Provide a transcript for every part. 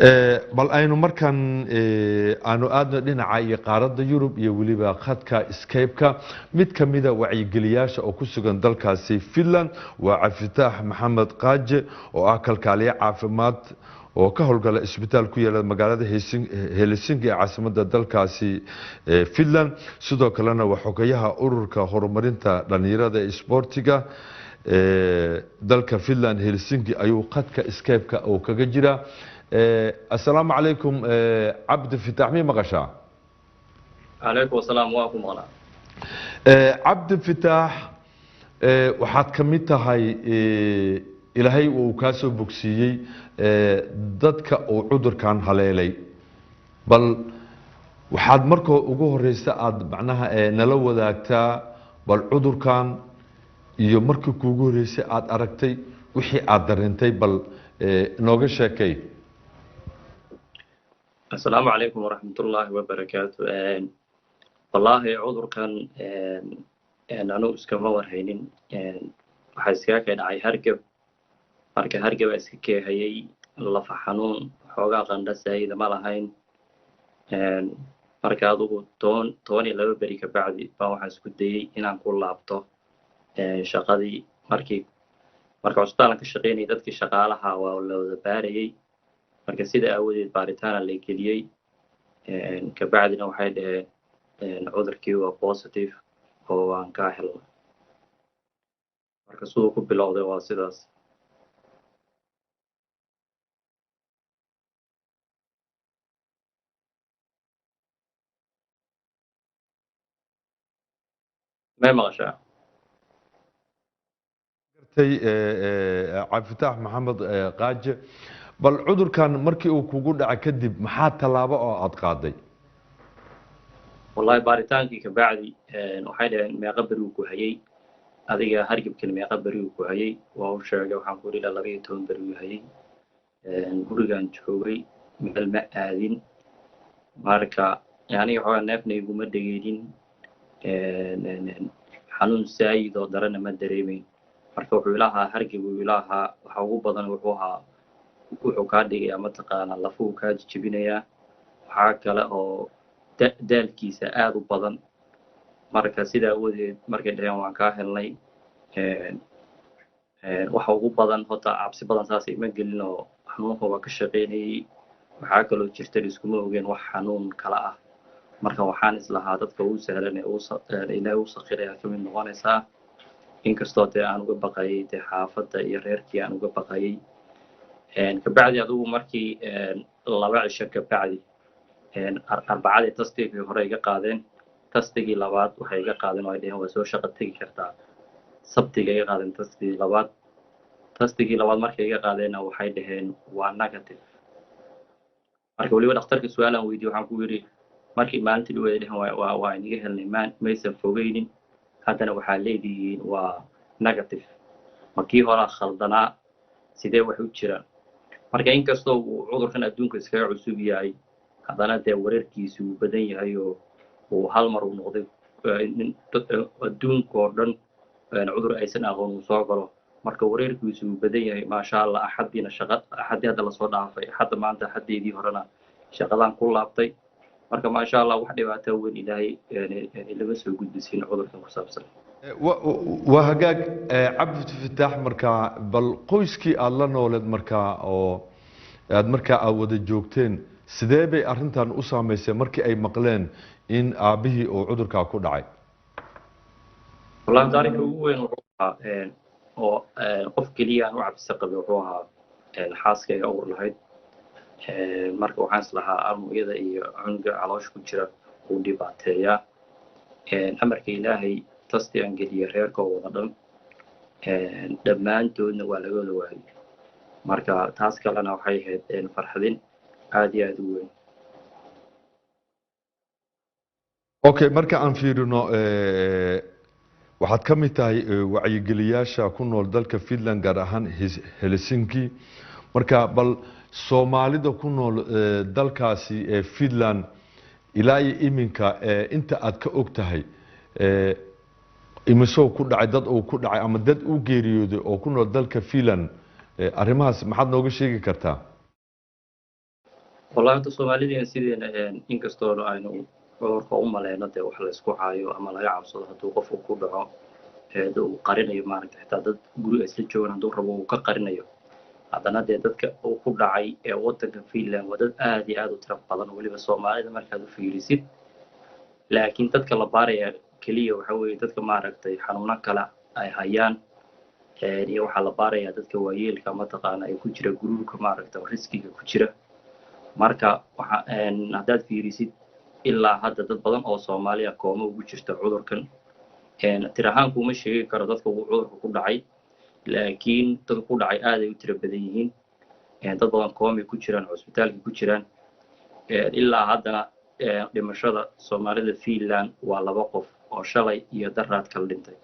bal aynu markan aanu aadno dhinaca iyo qaaradda Yurub iyo waliba khadka Skype-ka mid kamida wacyigeliyaasha oo ku sugan dalkaasi Finland waa Cabdifitaax Maxamed Qaaje oo ah kalkaaliye caafimaad oo ka howlgala isbitaal ku yaala magaalada Helsinki ee caasimadda dalkaasi Finland sidoo kalena waa xogayaha ururka horumarinta dhalinyarada ee isboortiga dalka Finland Helsinki ayuu khadka Skype-ka oo kaga jira السلام عليكم عبد الفتاح مين مقشع عليكم السلام وعليكم السلام عبد الفتاح waxaad ka mid tahay ilaahay uu ka soo bogsiyay dadka uu cudurkan haleelay bal waxaad marka ugu horeysa aad macnaha nala wadaagtaa bal cudurkan iyo markii kuugu horeysay aad aragtay wixii aad dareentay bal nooga sheekay السلام عليكم ورحمة الله وبركاته والله عذر كان أنا أسكما ورهينين وحسكا كان عي هرجب مركا هرجب أسكي هي الله فحنون حوجا قندة سيدة مالهين مركا ضو توني لو بريك بعدي فهو حسكدي إن كل لابطة شقدي marka cusbitaanka shaqeynay dadkii shaqaalaha waa la wada baarayay marka sida awoodeed baaritaan la geliyay ka bacdina waxay dhaheen cudurkii waa positive oo aan ka helnay marka sidoo ku bilowday waa sidaas ما مغشى cabdifitaax maxamed qaaje bal cudurkan markii uu kugu dhacay kadib maxaa talaabo oo aad qaaday wallahi baaritaankii ka bacdi waxay dhaheen meeqa bari uu ku hayay adiga hargabkii meeqa bari uu ku hayay waa uu sheegay waxaan ku yiri 12 bari uu hayay gurigan joogay meel ma aadin marka yani waxa neefna iguma dhageedin xanuun saayid oo darana ma dareemeyn marka wuxuu ilaaha hargab uu ilaaha waxa ugu badan wuxuu ka dhigay ama taqaana lafuu ka jibinaya waxa kale oo daalkiisa aad u badan marka sida awoodeed markay dhaheen waan ka helnay waxa ugu badan hota cabsi badan saasay ma gelin oo xanuunka waa ka shaqeynayay waxa kale oo jirta iskuma ogeen wax xanuun kala ah marka waxaan islahaa dadka uu sahlan ilaahay uu saqiray ka mid noqonaysaa inkastoo aan uga baqayay xaafadda iyo reerkii aan uga baqayay ka bacdi adigu markii laba cisho ka bacdi arbacadii tastigii hore iga qaadeen tastigii labaad waxay iga qaadeen oo ay dhaheen waa soo shaqo tagi kartaa sabtiga iga qaadeen tastigii labaad markay iga qaadeenna waxay dhaheen waa negative marka waliba dhakhtarka su'aalan weydiiyay waxaan ku yiri markii maalintii dhow ay dhaheen waa iniga helnay maysan fogeynin haddana waxaa leedihiin waa negative markii hore khaldanaa sidee wax u jiraan marka inkastoo uu cudurkan adduunka iskaga cusub yahay haddana dee wareerkiisu uu badan yahay oo uu hal mar u noqday adduunka oo dhan cudur aysan aqoon uu soo galo marka wareerkiisu uu badan yahay maasha allah axadiina axadii hadda lasoo dhaafay axadda maanta axadeedii horena shaqadaan ku laabtay marka maasha allah wax dhibaato weyn ilaahay lama soo gudbisiin cudurkan ku saabsan waa hagaag cabdifitaax markaa bal qoyskii aad la nooleed markaa oo aad markaa aad wada joogteen sidee bay arrintan u saameysay markii ay maqleen in aabihii uu cudurkaa ku dhacay wallahi taariikhda ugu weyn wuxuu ahaa oo qof keliya aan u cabsi qabay wuxuu ahaa xaaskayga uur lahayd marka waxaan islahaa armuyada iyo cunuga caloosh ku jira uu dhibaateeyaa amarka ilaahay tasti aan geliyay reerka wada dhan dhammaantoodna waa laga wada waayay marka taas kalena waxay ahayd farxadin aad iyo aad u weyn okay marka aan fiirino waxaad ka mid tahay wacyigeliyaasha ku nool dalka Finland gaar ahaan Helsinki marka bal Soomaalida ku nool dalkaasi Finland ilaa iminka inta aad ka og tahay imisoo ku dhacay dad uu ku dhacay ama dad uu geeriyooday oo ku nool dalka Finland arrimahaas maxaad nooga sheegi kartaa والله أنت Soomaalidu sideen inkastoo aynu cudurka u maleyno dee wax la isku haayo ama laga cabsado hadduu qofku ku dhaco uu qarinayo maaragtay xitaa dad guriga isla joogan hadduu rabo uu ka qarinayo haddana dee dadka uu ku dhacay ee waddanka Finland waa dad aad iyo aad u tiro badan weliba Soomaalida markaad u fiirisid laakiin dadka la baaraya keliya waxa weeye dadka maaragtay xanuuno kale ay hayaan iyo waxaa la baarayaa dadka waayeelka mataqaana ay ku jira guruubka maaragtay riskiga ku jira marka waxa haddaad fiirisid ilaa hadda dad badan oo Soomaaliya kooma ugu jirta cudurkan tir ahaan kuma sheegi karo dadka uu cudurka ku dhacay laakiin dadka ku dhacay aad ay u tiro badan yihiin dad badan kooma ku jiraan cusbitaalka ku jiraan ilaa haddana dhimashada Soomaalida Finland waa 2 qof oo shalay iyo daraad kala dhintay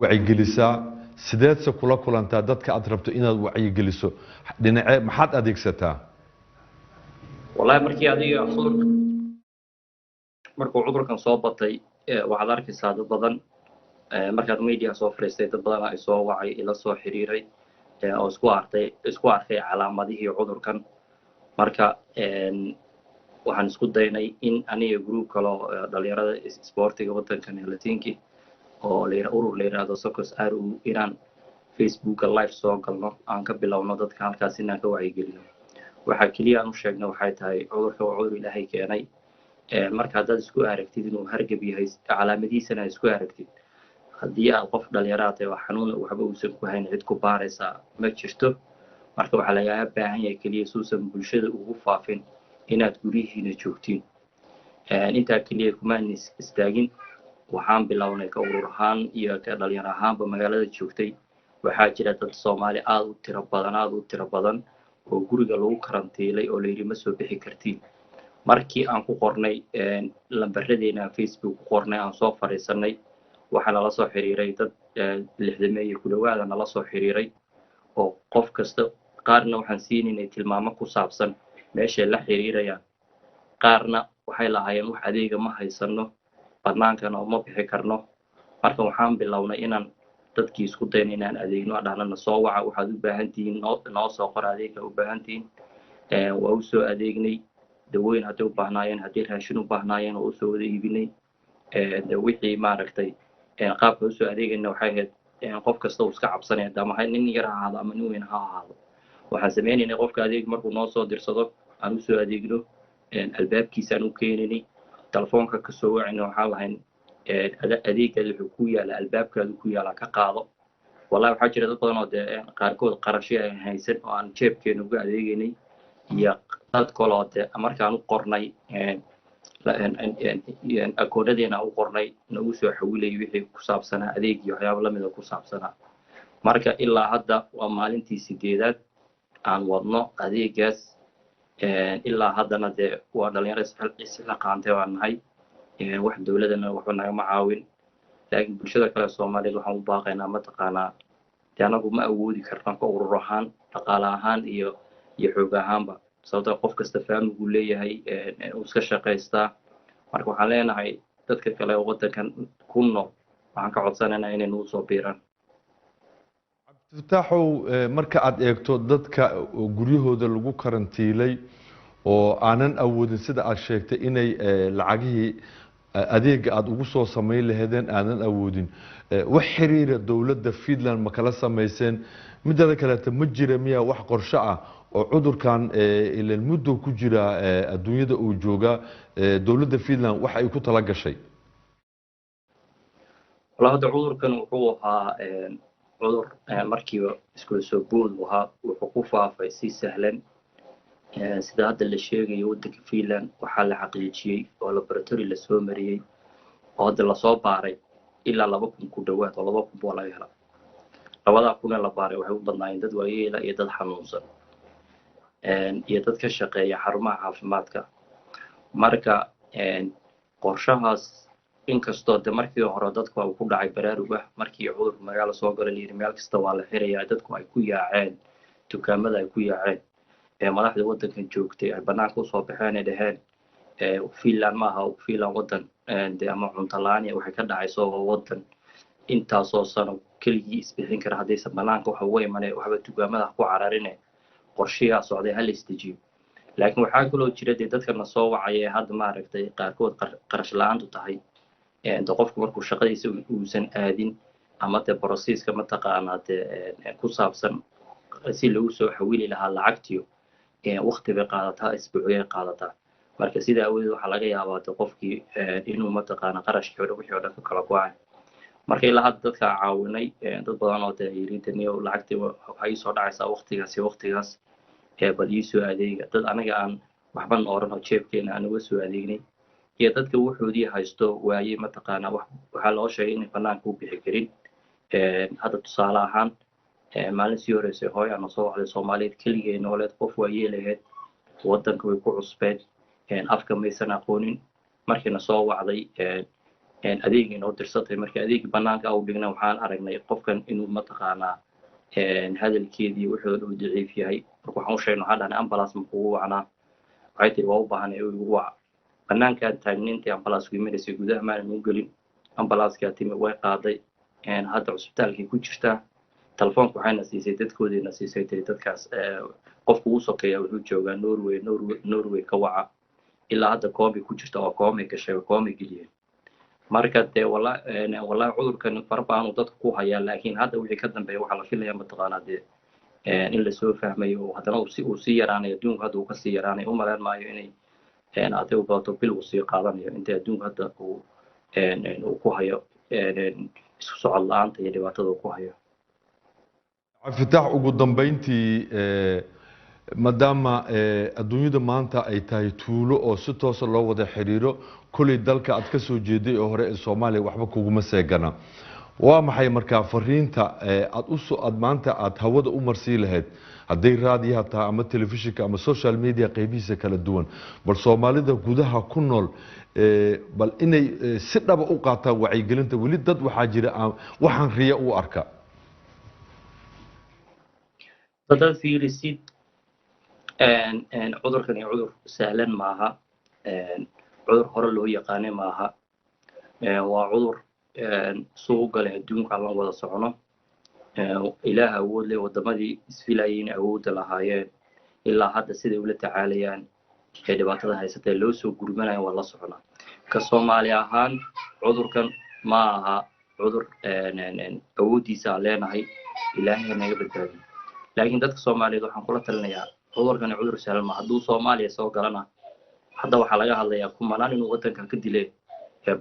wacyigelisaa sideedse kula kulantaa dadka aad rabto inaad wacyigeliso dhinacee maxaad adeegsataa wallahi markii adiga markuu cudurkan soo batay waxaad arkaysaa dad badan markaad media soo fariistay dad badan ay soo wacay ila soo xiriiray oo isku arkay calaamadihii cudurkan marka waxaan isku daynay in aniga group kale oo dhalinyarada sportiga waddankan Helsinki oo urur la yiraahdo Socos RU inaan Facebook live soo galno aan ka bilowno dadka halkaas inaan ka wacyigelino waxa kaliya aan u sheegno waxay tahay cudurka waa cudur Ilaahay keenay marka haddaad isku aragtid inuu hargab yahay calaamadihiisana isku aragtid haddii aad qof dhalinyaro tahay wax xanuun waxba uusan ku hayn cid ku baaraysa ma jirto marka waxa laga baahan yahay kaliya suusan bulshada ugu faafin inaad gurihiina joogtiin inta kaliya kuma istaagin waxaan bilownay ka urur ahaan iyo ka dhalinyaro ahaanba magaalada joogtay waxaa jira dad Soomaali aad u tiro badan oo guriga lagu karantiilay oo la yiri ma soo bixi kartiin markii aan ku qornay lambarradeena Facebook ku qornay aan soo fariisanay waxa nala soo xiriiray dad 60 ku dhawaad nala soo xiriiray oo qof kasta qaarna waxaan siinay tilmaamo ku saabsan meesha la xiriirayaan qaarna waxay lahaayeen wax adeega ma haysano badnaankana ma bixi karno marka waxaan bilownay inaan dadkii isku dayno inaan adeegno dhahnana soo waca waxaad u baahan tihiin noo soo qor adeega u baahan tihiin waa u soo adeegnay dawooyin haddii u baahnaayeen haddii raashin u baahnaayeen oo u soo wada iibinay wixii maaragtay qaabka u soo adeegayna waxay ahayd qof kasta uu iska cabsanaya ama nin yar ha ahaado ama nin weyn ha ahaado waxaan sameynaynay qofka adeeg markuu noo soo dirsado aan u soo adeegno albaabkiisa aan u keenaynay telefoonka ka soo wacayna waxaan lahayn adeegga wuxuu ku yaala albaabkaadu ku yaala ka qaado wallahi waxaa jira dad badan oo dee qaarkood qarasho ay haysan oo aan jeebkeena uga adeegaynay iyo dad kale oo dee markaan u qornay akoonadeena u qornay nagu soo xawilayay wixii ku saabsanaa adeeg iyo waxyaabo lamid ah ku saabsanaa marka ilaa hadda waa maalintii 8aad aan wadno adeegaas ilaa haddana dee waa dhalinyaro isla qaantay waan nahay wax dawladana waxba nagama caawin laakiin bulshada kale Soomaaliyeed waxaan u baaqaynaa mataqaanaa dee anagu ma awoodi karno ka urur ahaan dhaqaale ahaan iyo xoog ahaanba sababtoo qof kasta faamigu leeyahay uu iska shaqaystaa marka waxaan leenahay dadka kale oo waddankan ku nool waxaan ka codsanaynaa inay nagu soo biiraan Cabdifataxow marka aad eegto dadka guryahooda lagu karantiilay oo aanan awoodin sida aad sheegtay inay lacagihii adeega aad ugu soo sameyn lahaydeen aanan awoodin wax xiriira dawladda Finland ma kala sameyseen midda kale ma jira miya wax qorshe ah oo cudurkan ilaa muddo ku jira adduunyada uu jooga dawladda Finland wax ay ku tala gashay walaal cudurkan wuxuu ahaa cudur markiiba isku soo bood wuxuu ku faafay si sahlan sida hadda la sheegayo waddanka Finland waxaa la xaqiijiyay oo laboratory la soo mariyay oo hadda la soo baaray ilaa 2,000 ku dhawaad oo 2,000 waa laga helay 2,000 la baaray waxay u badnaayeen dad waayeela iyo dad xanuunsan iyo dad ka shaqeeya xarumaha caafimaadka marka qorshahaas inkastoo de markii hore dadku ay ku dhacay baraarug ah markii cudurku magaalo soo galay liiri meel kasta waa la xirayaa dadku ay ku yaaceen dukaamada ay ku yaaceen madaxda waddankan joogtay ay banaanka u soo baxeen ay dhaheen Finland ma aha Finland waddan de ama cunto la'aan waxay ka dhacayso waddan intaasoo sano keligii isbixin kara haddaysan banaanka waxa uga imanay waxba dugaamada ku cararine qorshayaa socday hala isdejiyo. laakiin waxaa kaloo jira dee dadkana soo wacaya ee hadda maaragtay qaarkood qarash la-aantu tahay de qofku markuu shaqadiisa uusan aadin ama dee brosiiska mataqaanaa dee ku saabsan si lagu soo xawili lahaa lacagtiyo waqti bay qaadataa isbuuciyay qaadataa. marka sidaa awgeed waxaa laga yaabaa de qofkii inuu mataqaana qarashkii hore wixii oo dhan ka kala go-ay. marka ilaa hadda dadka caawinay dad badan oo dee yiri daniyo lacagtii waxay soo dhacaysaa waqtigaas bal ii soo adeega. dad aniga aan waxban oran oo jeebkeena aan uga soo adeegnay iyo dadka wuxuudii haysto waayey mataqaanaa waxaa loo sheegay inay banaanka u bixi karin. hadda tusaale ahaan maalin sii horeysay hooy ana soo wacday Soomaaliyeed keligay nooleed qof waa yeelaheed wadanka way ku cusbeen afka maysan aqoonin markiina soo wacday adeegii noo dirsatay. markii adeegii banaanka u dhignay waxaan aragnay qofkan inuu mataqaanaa hadalkeedii wuxuu u daciif yahay. marka waxaan u sheegnay waxaan dhahnay ambulance ma kugu wacnaa. waxay tiri waa u baahanay igu wac. banaankaan taagniintii ambulance ku imanaysa gudaha maanan u gelin. ambulance-kaa timi way qaaday hadda cusbitaalkii ku jirtaa. telefoonka waxayna siisay dadkoodiina siisay tiri dadkaas qofku uu sokeeya wuxuu joogaa Norway ka waca. ilaa hadda koomi ku jirta oo koomi gashay koomi geliyeen. marka dee wallahi cudurkan farbaanu dadku ku hayaa laakiin hadda wixii ka dambeeya waxaa la filayaa mataqaanaa dee in la soo fahmayo oo haddana uu sii yaraanayo adduunku hadda uu ka sii yaraanayo. u malayn maayo inay hadday u badato bil uu sii qaadanayo inta adduunku hadda uu ku hayo isku socod la-aanta iyo dhibaatada uu ku hayo. cabdifitaax ugu dambeyntii maadaama adduunyada maanta ay tahay tuulo oo si toosa loo wada xiriiro kulay dalka aad ka soo jeeday oo hore ee Soomaaliya waxba kuguma seegana waa maxay markaa fariinta aad maanta aad hawada u marsii lahayd hadday raadiyaha tahay ama telefishinka ama social media qaybihiisa kala duwan bal Soomaalida gudaha ku nool bal inay si dhaba u qaataan wacyigelinta weli dad waxaa jira waxaan riya u arka dad fiirisid cudurkan iyo cudur sahlan maaha. cudur hore loo yaqaanay maaha. waa cudur soo galay adduunka aan wada socono. ilaah awood leh wadamadii isfilayeen awoodda lahaayeen ilaa hadda siday ula tacaalayaan dhibaatada haysatay loo soo gurmanayo waa la soconaa. ka Soomaali ahaan cudurkan ma aha cudur awoodiisa leenahay ilaahay naga badbaadiyo. laakiin dadka Soomaaliyeed waxaan kula talinayaa cudurkan cudur sahlan ma hadduu Soomaaliya soo galana hadda waxaa laga hadlayaa kumanaan inuu wadanka ka dilay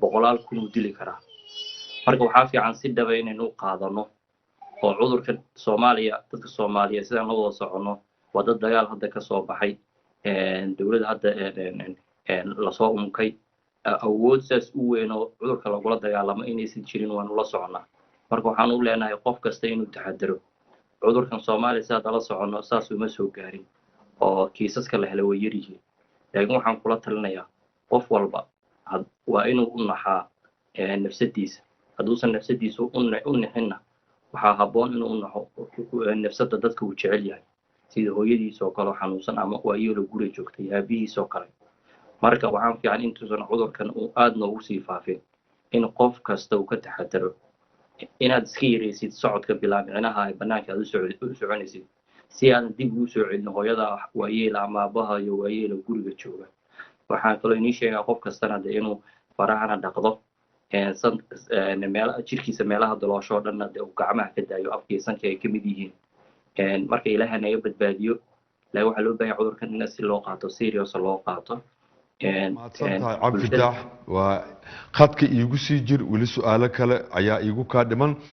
boqolaal kun uu dili karaa. marka waxaa fiican si dhaba inaynu qaadano oo cudurkan Soomaaliya dadka Soomaaliyeed sidaan la wada socono waa dad dagaal hadda ka soo baxay dawladda hadda la soo umkay awood saas u weyn oo cudurka lagula dagaalamo inaysan jirin waan la soconaa. marka waxaan u leenahay qof kasta inuu taxadaro. cudurkan Soomaaliya saad la socono saas uma soo gaarin oo kiisaska la helay way yar yihiin. laakiin waxaan kula talinayaa qof walba waa inuu u naxaa nafsadiisa. hadduusan nafsadiisa u nixinna waxaa habboon inuu u naxo nafsada dadka uu jecel yahay sida hooyadiisa oo kale xanuunsan ama waayeel guri joogtay aabihiisa oo kale. marka waxaan fiican intuusan cudurkan uu aad noogu sii faafin in qof kasta uu ka taxadaro inaad iska yareysid socodka bilaabicinaha ay banaanka aad u soconaysid si aan dib ugu soo celin hooyada waayeel ama aabaha iyo waayeel guriga jooga. waxaan kaloo inii sheegaa qof kastana inuu farahana dhaqdo jirkiisa meelaha daloosho dhanna uu gacmaha ka daayo afkii sanka ay kamid yihiin. marka ilaahay naga badbaadiyo laa waxaa loo baahan cudurkan in si loo qaato serious loo qaato. mahadsantahay cabdifitaax waa khadka iigu sii jir weli su'aalo kale ayaa iigu kaa dhiman.